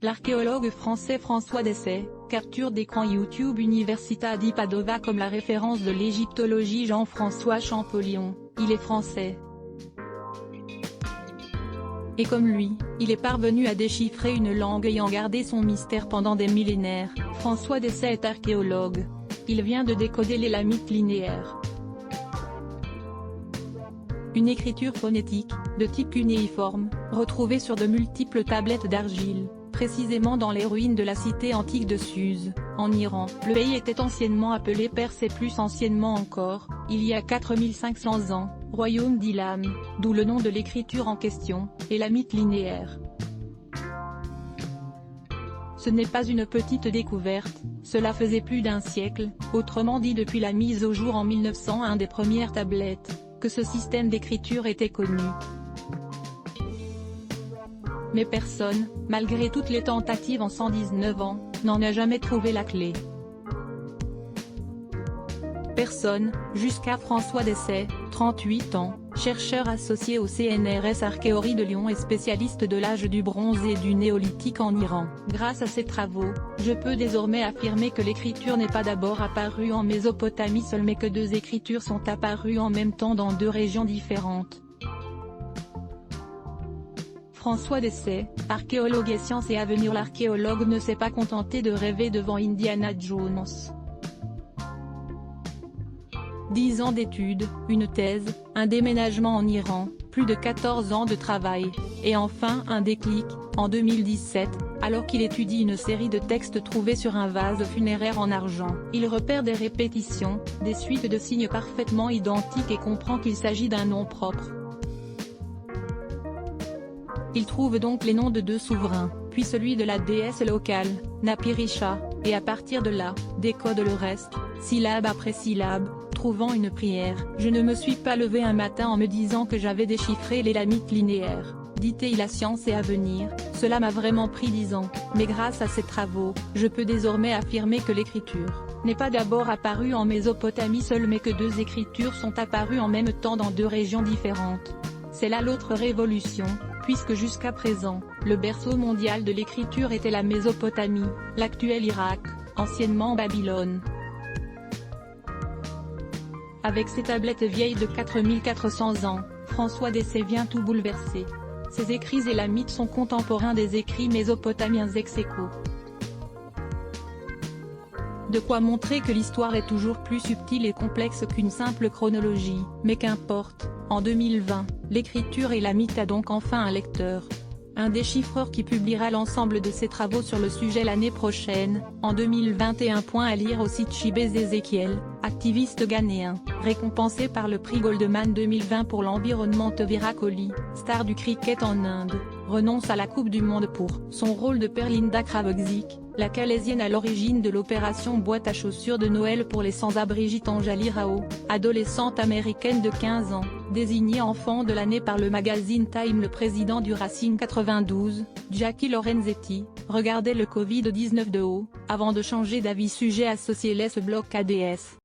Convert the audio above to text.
L'archéologue français François Dessay, capture d'écran YouTube Università di Padova comme la référence de l'égyptologie Jean-François Champollion, il est français. Et comme lui, il est parvenu à déchiffrer une langue ayant gardé son mystère pendant des millénaires. François Dessay est archéologue. Il vient de décoder l'élamite linéaire. Une écriture phonétique, de type cunéiforme, retrouvée sur de multiples tablettes d'argile, précisément dans les ruines de la cité antique de Suse, en Iran. Le pays était anciennement appelé Perse et plus anciennement encore, il y a 4500 ans, royaume d'Ilam, d'où le nom de l'écriture en question, élamite linéaire. Ce n'est pas une petite découverte, cela faisait plus d'un siècle, autrement dit depuis la mise au jour en 1901 des premières tablettes, que ce système d'écriture était connu. Mais personne, malgré toutes les tentatives en 119 ans, n'en a jamais trouvé la clé. Personne, jusqu'à François Dessay, 38 ans, chercheur associé au CNRS Archéologie de Lyon et spécialiste de l'âge du bronze et du néolithique en Iran. Grâce à ses travaux, je peux désormais affirmer que l'écriture n'est pas d'abord apparue en Mésopotamie seule mais que deux écritures sont apparues en même temps dans deux régions différentes. François Dessay, archéologue et sciences et avenir. L'archéologue ne s'est pas contenté de rêver devant Indiana Jones. 10 ans d'études, une thèse, un déménagement en Iran, plus de 14 ans de travail, et enfin un déclic, en 2017, alors qu'il étudie une série de textes trouvés sur un vase funéraire en argent. Il repère des répétitions, des suites de signes parfaitement identiques et comprend qu'il s'agit d'un nom propre. Il trouve donc les noms de deux souverains, puis celui de la déesse locale, Napirisha, et à partir de là, décode le reste, syllabe après syllabe, trouvant une prière. « Je ne me suis pas levé un matin en me disant que j'avais déchiffré l'élamite linéaire, dit-il à Sciences et Avenir, cela m'a vraiment pris 10 ans, mais grâce à ces travaux, je peux désormais affirmer que l'écriture n'est pas d'abord apparue en Mésopotamie seule mais que deux écritures sont apparues en même temps dans deux régions différentes. C'est là l'autre révolution, puisque jusqu'à présent, le berceau mondial de l'écriture était la Mésopotamie, l'actuel Irak, anciennement Babylone. Avec ses tablettes vieilles de 4400 ans, François Dessay vient tout bouleverser. Ses écrits élamites sont contemporains des écrits mésopotamiens ex aequo. De quoi montrer que l'histoire est toujours plus subtile et complexe qu'une simple chronologie, mais qu'importe, en 2020, l'écriture élamite a donc enfin un lecteur. Un déchiffreur qui publiera l'ensemble de ses travaux sur le sujet l'année prochaine, en 2021. À lire au site Chibès Ezekiel, activiste ghanéen, récompensé par le prix Goldman 2020 pour l'environnement. Virat Kohli, star du cricket en Inde, renonce à la Coupe du Monde pour son rôle de Perlinda Kravczyk, la Calaisienne à l'origine de l'opération boîte à chaussures de Noël pour les sans-abri. Gitanjali Rao, adolescente américaine de 15 ans, désignée enfant de l'année par le magazine Time. Le président du Racing 92, Jackie Lorenzetti, regardait le Covid-19 de haut, avant de changer d'avis. Sujet associé. Les bloc ADS.